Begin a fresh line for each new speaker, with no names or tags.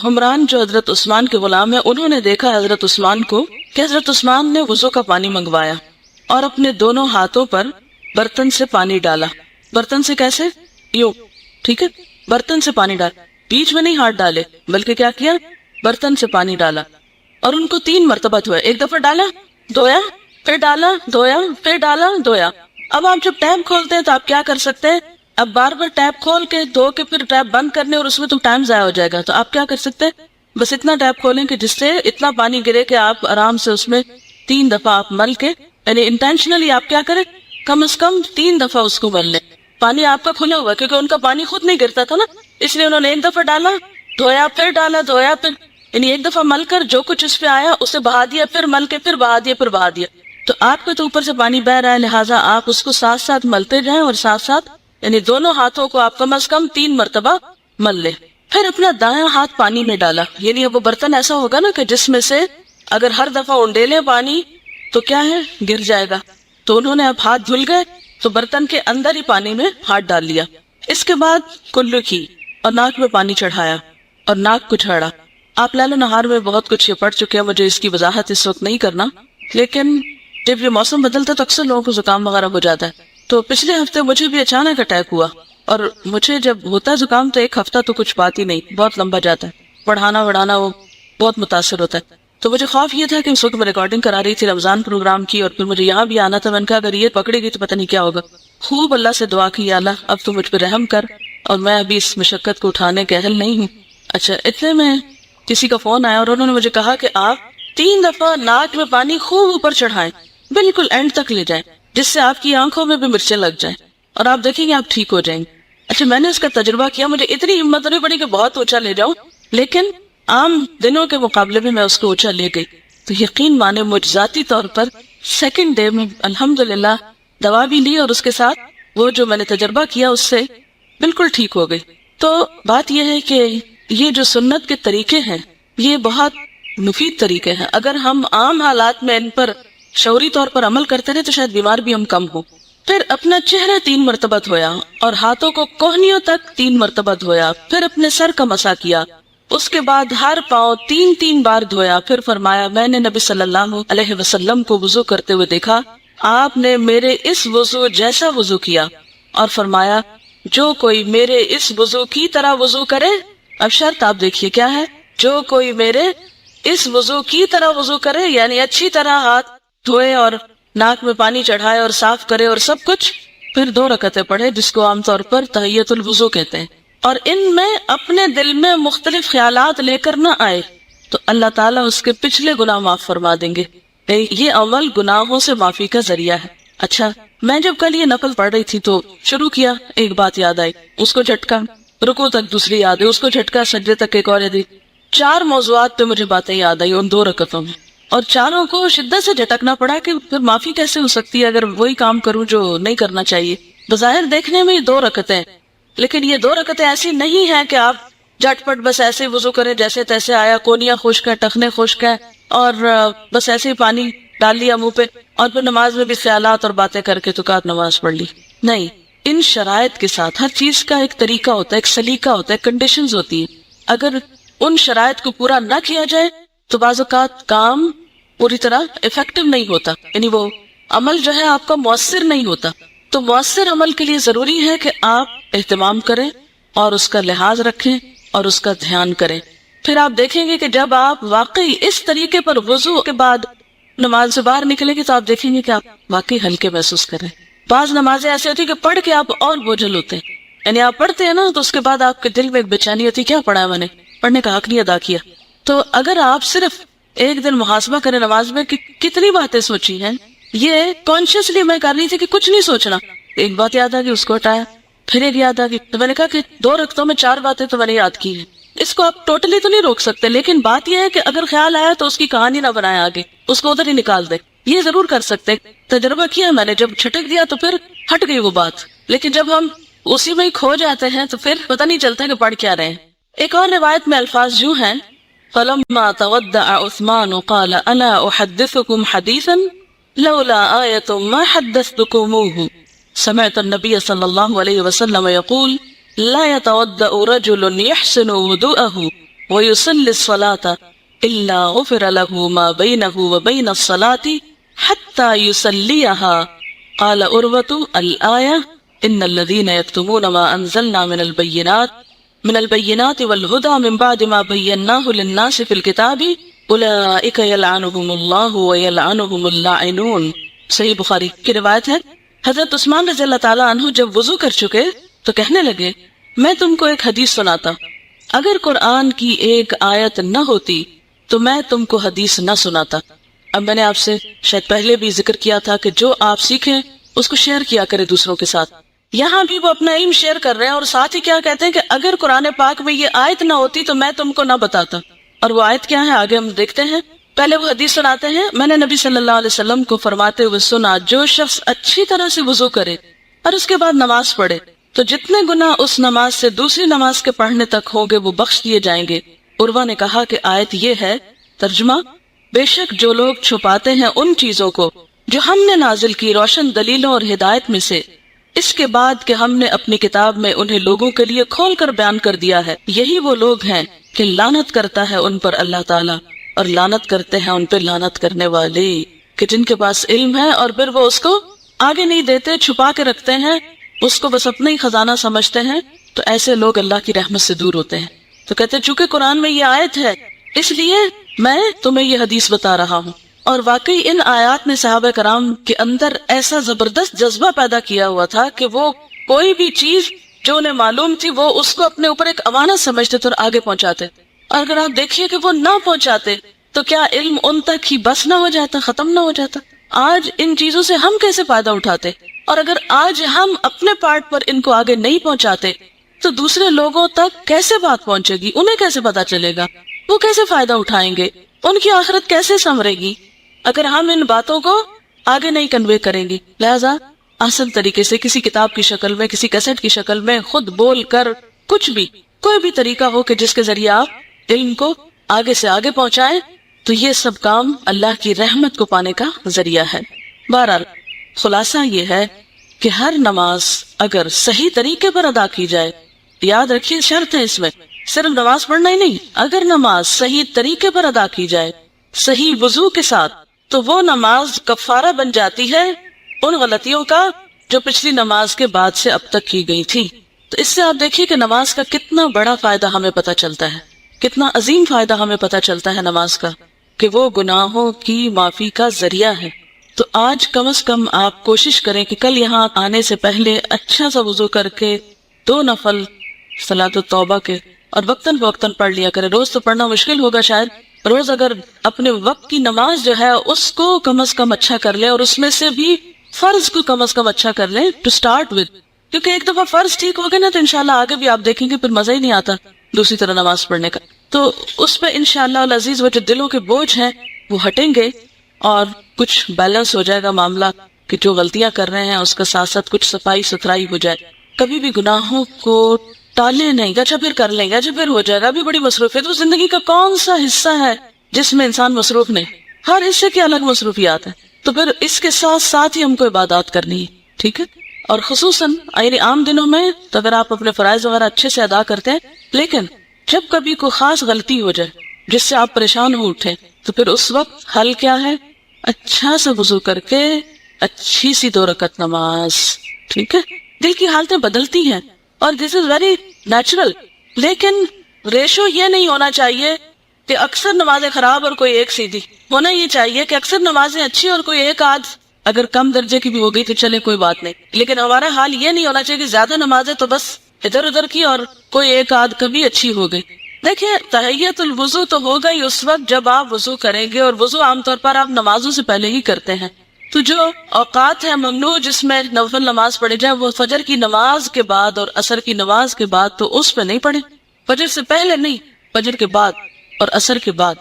حمران جو حضرت عثمان کے غلام ہیں، انہوں نے دیکھا حضرت عثمان کو کہ حضرت عثمان نے وضو کا پانی منگوایا اور اپنے دونوں ہاتھوں پر برتن سے پانی ڈالا. برتن سے کیسے؟ یوں، ٹھیک ہے، برتن سے پانی ڈالا، بیچ میں نہیں ہاتھ ڈالے، بلکہ کیا کیا، برتن سے پانی ڈالا اور ان کو 3 مرتبہ دھویا. ایک دفعہ ڈالا، دھویا، پھر ڈالا، دھویا، پھر ڈالا، دھویا. اب آپ جب ٹیپ کھولتے ہیں تو آپ کیا کر سکتے ہیں؟ اب بار بار ٹیپ کھول کے دھو کے پھر ٹیپ بند کرنے اور اس میں تو ٹائم ضائع ہو جائے گا. تو آپ کیا کر سکتے ہیں؟ بس اتنا ٹیپ کھولیں کہ جس سے اتنا پانی گرے کہ آپ آرام سے اس میں 3 دفعہ آپ مل کے، یعنی انٹینشنلی آپ کیا کریں، کم از کم 3 دفعہ اس کو مل لیں. پانی آپ کا کھلا ہوا کیونکہ ان کا پانی خود نہیں گرتا تھا نا، اس لیے انہوں نے 1 دفعہ ڈالا، دھویا، پھر ڈالا، دھویا، پھر، یعنی 1 دفعہ مل کر جو کچھ اس پہ آیا اسے بہا دیا، پھر مل کے پھر بہا دیا، پھر بہا دیا. تو آپ کے تو اوپر سے پانی بہ رہا ہے، لہٰذا آپ اس کو ساتھ ساتھ ملتے جائیں اور ساتھ ساتھ، یعنی دونوں ہاتھوں کو آپ کم از کم 3 مرتبہ مل لیں. پھر اپنا دایاں ہاتھ پانی میں ڈالا، یعنی وہ برتن ایسا ہوگا نا کہ جس میں سے اگر ہر دفعہ انڈیلے پانی تو کیا ہے، گر جائے گا. تو انہوں نے اب ہاتھ دھل گئے تو برتن کے اندر ہی پانی میں ہاتھ ڈال لیا. اس کے بعد کلو کی اور ناک میں پانی چڑھایا اور ناک کو جھاڑا. آپ لیل و نہار میں بہت کچھ یہ پڑھ چکے ہیں، مجھے اس کی وضاحت اس وقت نہیں کرنا، لیکن جب یہ موسم بدلتا ہے تو اکثر لوگوں کو زکام وغیرہ ہو جاتا ہے. تو پچھلے ہفتے مجھے بھی اچانک اٹیک ہوا، اور مجھے جب ہوتا ہے زکام تو 1 ہفتہ تو کچھ بات ہی نہیں، بہت لمبا جاتا ہے، پڑھانا وڑھانا وہ بہت متاثر ہوتا ہے. تو مجھے خوف یہ تھا کہ اس وقت میں ریکارڈنگ کرا رہی تھی رمضان پروگرام کی، اور پھر مجھے یہاں بھی آنا تھا. میں نے کہا اگر یہ پکڑے گی تو پتہ نہیں کیا ہوگا. خوب اللہ سے دعا کی، یا اللہ اب تو مجھ پہ رحم کر، اور میں ابھی اس مشقت کو اٹھانے کے اہل نہیں ہوں. اچھا، اتنے میں کسی کا فون آیا اور انہوں نے مجھے کہا کہ آپ 3 دفعہ ناک میں پانی خوب اوپر چڑھائیں، بالکل اینڈ تک لے جائیں، جس سے آپ کی آنکھوں میں بھی مرچیں لگ جائیں اور آپ دیکھیں گے آپ ٹھیک ہو جائیں گے. اچھا، میں نے اس کا تجربہ کیا، مجھے اتنی ہمت نہیں پڑی کہ بہت اونچا لے جاؤں، لیکن عام دنوں کے مقابلے میں اس کو اونچا لے گئی. تو یقین مانے مجھ ذاتی طور پر سیکنڈ ڈے میں الحمدللہ دوا بھی لی، اور اس کے ساتھ وہ جو میں نے تجربہ کیا اس سے بالکل ٹھیک ہو گئی. تو بات یہ ہے کہ یہ جو سنت کے طریقے ہیں یہ بہت مفید طریقے ہیں. اگر ہم عام حالات میں ان پر شعوری طور پر عمل کرتے رہے تو شاید بیمار بھی ہم کم ہوں. پھر اپنا چہرہ 3 مرتبہ دھویا اور ہاتھوں کو کوہنیوں تک 3 مرتبہ دھویا. پھر اپنے سر کا مسح کیا، اس کے بعد ہر پاؤں 3 بار دھویا. پھر فرمایا میں نے نبی صلی اللہ علیہ وسلم کو وضو کرتے ہوئے دیکھا، آپ نے میرے اس وضو جیسا وضو کیا، اور فرمایا جو کوئی میرے اس وضو کی طرح وضو کرے، اب شرط آپ دیکھیے کیا ہے، جو کوئی میرے اس وضو کی طرح وضو کرے، یعنی اچھی طرح ہاتھ دھوئے اور ناک میں پانی چڑھائے اور صاف کرے اور سب کچھ، پھر 2 رکعتیں پڑھے جس کو عام طور پر تحیۃ الوضو کہتے ہیں، اور ان میں اپنے دل میں مختلف خیالات لے کر نہ آئے تو اللہ تعالیٰ اس کے پچھلے گناہ معاف فرما دیں گے. یہ عمل گناہوں سے معافی کا ذریعہ ہے. اچھا، میں جب کل یہ نقل پڑھ رہی تھی تو شروع کیا، ایک بات یاد آئی، اس کو جھٹکا، رکوع تک دوسری یاد ہے، اس کو جھٹکا، سجدے تک ایک اور یاد آئی. 4 موضوعات پہ مجھے باتیں یاد آئی ان 2 رکعتوں میں، اور چاروں کو شدت سے جھٹکنا پڑا کہ پھر معافی کیسے ہو سکتی ہے اگر وہی کام کروں جو نہیں کرنا چاہیے. بظاہر دیکھنے میں یہ 2 رکعتیں، لیکن یہ 2 رکعتیں ایسی نہیں ہیں کہ آپ جھٹ پٹ بس ایسے وضو کریں جیسے تیسے آیا، کونیاں خشک ہیں، ٹخنے خشک ہیں، اور بس ایسے ہی پانی ڈال لیا منہ پہ اور پھر نماز میں بھی خیالات اور باتیں کر کے تو کہا نماز پڑھ لی. نہیں، ان شرائط کے ساتھ ہر چیز کا ایک طریقہ ہوتا ہے، ایک سلیقہ ہوتا ہے، کنڈیشنز ہوتی ہیں. اگر ان شرائط کو پورا نہ کیا جائے تو بعض اوقات کام پوری طرح افیکٹو نہیں ہوتا، یعنی وہ عمل جو ہے آپ کا مؤثر نہیں ہوتا. تو مؤثر عمل کے لیے ضروری ہے کہ آپ اہتمام کریں اور اس کا لحاظ رکھیں اور اس کا دھیان کریں. پھر آپ دیکھیں گے کہ جب آپ واقعی اس طریقے پر وضو کے بعد نماز سے باہر نکلیں گے تو آپ دیکھیں گے کہ آپ واقعی ہلکے محسوس کریں. بعض نمازیں ایسی ہوتی کہ پڑھ کے آپ اور بوجھل ہوتے ہیں، یعنی آپ پڑھتے ہیں نا تو اس کے بعد آپ کے دل میں ایک بے چینی ہوتی، کیا پڑھا ہے میں نے، پڑھنے کا حق نہیں ادا کیا. تو اگر آپ صرف ایک دن محاسبہ کریں نماز میں کہ کتنی باتیں سوچی ہیں، یہ کانشیسلی میں کر رہی تھی کہ کچھ نہیں سوچنا، ایک بات یاد آ گئی اس کو ہٹایا، پھر ایک یاد آ گئی تو میں نے کہا کہ 2 رکعتوں میں 4 باتیں تو میں نے یاد کی ہیں. اس کو آپ ٹوٹلی تو نہیں روک سکتے، لیکن بات یہ ہے کہ اگر خیال آیا تو اس کی کہانی نہ بنائے، آگے اس کو ادھر ہی نکال دے. یہ ضرور کر سکتے، تجربہ کیا میں نے، جب چھٹک دیا تو پھر ہٹ گئی وہ بات. لیکن جب ہم اسی میں ہی کھو جاتے ہیں تو پھر پتہ نہیں چلتا کہ پڑھ کیا رہے ہیں. ایک اور روایت میں الفاظ یوں ہیں، فَلَمَّا تَوَدَّعَ عُثْمَانُ قَالَ أَلَا أُحَدِّثُكُمْ حَدِيثًا لَوْلَا آيَةٌ مَا حَدَّثْتُكُمُوهُ سمعت النبي صلى الله عليه وسلم يقول لا يتوضأ رجل يحسن وضوءه وَيُصَلِّ الصَّلَاةَ إِلَّا غُفِرَ لَهُ مَا بَيْنَهُ وَبَيْنَ الصَّلَاةِ حَتَّى يُصَلِّيَهَا قَالَ عُرْوَةُ الْآيَةُ إِنَّ الَّذِينَ يَكْتُمُونَ مَا أَنزَلْنَا مِنَ الْبَيِّنَاتِ وَالْهُدَى مِن بَعْدِ مَا بَيَّنَّاهُ لِلنَّاسِ فِي الْكِتَابِ أُولَئِكَ يَلْعَنُهُمُ اللَّهُ وَيَلْعَنُهُمُ اللَّاعِنُونَ۔ صحیح بخاری کی روایت ہے، حضرت عثمان رضی اللہ تعالیٰ عنہ جب وضو کر چکے تو کہنے لگے میں تم کو ایک حدیث سناتا، اگر قرآن کی ایک آیت نہ ہوتی تو میں تم کو حدیث نہ سناتا۔ اب میں نے آپ سے شاید پہلے بھی ذکر کیا تھا کہ جو آپ سیکھیں اس کو شیئر کیا کرے دوسروں کے ساتھ۔ یہاں بھی وہ اپنا علم شیئر کر رہے ہیں اور ساتھ ہی کیا کہتے ہیں کہ اگر قرآن پاک میں یہ آیت نہ ہوتی تو میں تم کو نہ بتاتا۔ اور وہ آیت کیا ہے آگے ہم دیکھتے ہیں۔ پہلے وہ حدیث سناتے ہیں، میں نے نبی صلی اللہ علیہ وسلم کو فرماتے ہوئے سنا جو شخص اچھی طرح سے وضو کرے اور اس کے بعد نماز پڑھے تو جتنے گناہ اس نماز سے دوسری نماز کے پڑھنے تک ہوں گے وہ بخش دیے جائیں گے۔ عروہ نے کہا کہ آیت یہ ہے، ترجمہ بے شک جو لوگ چھپاتے ہیں ان چیزوں کو جو ہم نے نازل کی روشن دلیلوں اور ہدایت میں سے، اس کے بعد کہ ہم نے اپنی کتاب میں انہیں لوگوں کے لیے کھول کر بیان کر دیا ہے، یہی وہ لوگ ہیں کہ لعنت کرتا ہے ان پر اللہ تعالیٰ اور لعنت کرتے ہیں ان پہ لعنت کرنے والے، کہ جن کے پاس علم ہے اور پھر وہ اس کو آگے نہیں دیتے، چھپا کے رکھتے ہیں، اس کو بس اپنا ہی خزانہ سمجھتے ہیں، تو ایسے لوگ اللہ کی رحمت سے دور ہوتے ہیں۔ تو کہتے ہیں چونکہ قرآن میں یہ آیت ہے اس لیے میں تمہیں یہ حدیث بتا رہا ہوں۔ اور واقعی ان آیات نے صحابہ کرام کے اندر ایسا زبردست جذبہ پیدا کیا ہوا تھا کہ وہ کوئی بھی چیز جو انہیں معلوم تھی وہ اس کو اپنے اوپر ایک امانت سمجھتے تھے اور آگے پہنچاتے۔ اور اگر آپ دیکھیے کہ وہ نہ پہنچاتے تو کیا علم ان تک ہی بس نہ ہو جاتا، ختم نہ ہو جاتا؟ آج ان چیزوں سے ہم کیسے فائدہ اٹھاتے؟ اور اگر آج ہم اپنے پارٹ پر ان کو آگے نہیں پہنچاتے تو دوسرے لوگوں تک کیسے بات پہنچے گی؟ انہیں کیسے پتا چلے گا؟ وہ کیسے فائدہ اٹھائیں گے؟ ان کی آخرت کیسے سنورے گی اگر ہم ان باتوں کو آگے نہیں کنوے کریں گے؟ لہذا آسان طریقے سے کسی کتاب کی شکل میں، کسی کیسٹ کی شکل میں، خود بول کر، کچھ بھی کوئی بھی طریقہ ہو کہ جس کے ذریعے آپ علم کو آگے سے آگے پہنچائیں، تو یہ سب کام اللہ کی رحمت کو پانے کا ذریعہ ہے۔ بہرحال خلاصہ یہ ہے کہ ہر نماز اگر صحیح طریقے پر ادا کی جائے، یاد رکھیے شرط ہے اس میں، صرف نماز پڑھنا ہی نہیں، اگر نماز صحیح طریقے پر ادا کی جائے صحیح وضو کے ساتھ تو وہ نماز کفارہ بن جاتی ہے ان غلطیوں کا جو پچھلی نماز کے بعد سے اب تک کی گئی تھی۔ تو اس سے آپ دیکھیے کہ نماز کا کتنا بڑا فائدہ ہمیں پتہ چلتا ہے، کتنا عظیم فائدہ ہمیں پتہ چلتا ہے نماز کا، کہ وہ گناہوں کی معافی کا ذریعہ ہے۔ تو آج کم از کم آپ کوشش کریں کہ کل یہاں آنے سے پہلے اچھا سا وضو کر کے 2 نفل صلاۃ التوبہ کے اور وقتاً فوقتاً پڑھ لیا کریں۔ روز تو پڑھنا مشکل ہوگا شاید، روز اگر اپنے وقت کی نماز جو ہے اس کو کم از کم اچھا کر لیں، اور اس میں سے بھی فرض کو کم از کم اچھا کر لیں ٹو سٹارٹ ود، کیونکہ ایک دفعہ فرض ٹھیک ہو گئے نا تو انشاءاللہ آگے بھی آپ دیکھیں گے پھر مزہ ہی نہیں آتا دوسری طرح نماز پڑھنے کا۔ تو اس پہ انشاءاللہ العزیز وہ جو دلوں کے بوجھ ہیں وہ ہٹیں گے اور کچھ بیلنس ہو جائے گا معاملہ، کہ جو غلطیاں کر رہے ہیں اس کا ساتھ ساتھ کچھ صفائی ستھرائی ہو جائے۔ کبھی بھی گناہوں کو ٹالے نہیں، اچھا پھر کر لیں گے، اچھا پھر ہو جائے گا، ابھی بڑی مصروفیت۔ تو زندگی کا کون سا حصہ ہے جس میں انسان مصروف نہیں؟ ہر حصے کی الگ مصروفیات ہیں، تو پھر اس کے ساتھ ساتھ ہی ہم کو عبادات کرنی ہے، ٹھیک ہے؟ اور خصوصاً یعنی عام دنوں میں تو اگر آپ اپنے فرائض وغیرہ اچھے سے ادا کرتے ہیں، لیکن جب کبھی کوئی خاص غلطی ہو جائے جس سے آپ پریشان ہو اٹھے تو پھر اس وقت حل کیا ہے؟ اچھا سا وضو کر کے اچھی سی 2 رکعت نماز، ٹھیک ہے؟ دل کی حالتیں بدلتی ہیں اور دس از ویری نیچرل، لیکن ریشو یہ نہیں ہونا چاہیے کہ اکثر نمازیں خراب اور کوئی ایک سیدھی۔ ہونا یہ چاہیے کہ اکثر نمازیں اچھی اور کوئی ایک آدھ اگر کم درجے کی بھی ہو گئی تو چلے کوئی بات نہیں، لیکن ہمارا حال یہ نہیں ہونا چاہیے کہ زیادہ نمازیں تو بس ادھر ادھر کی اور کوئی ایک آدھ کبھی اچھی ہو گئی۔ دیکھیں تحیت الوضو تو ہوگا ہی اس وقت جب آپ وضو کریں گے، اور وضو عام طور پر آپ نمازوں سے پہلے ہی کرتے ہیں۔ تو جو اوقات ہیں ممنوع جس میں نفل نماز پڑھی جائے وہ فجر کی نماز کے بعد اور عصر کی نماز کے بعد، تو اس پہ نہیں پڑھیں، فجر سے پہلے نہیں، فجر کے بعد اور عصر کے بعد۔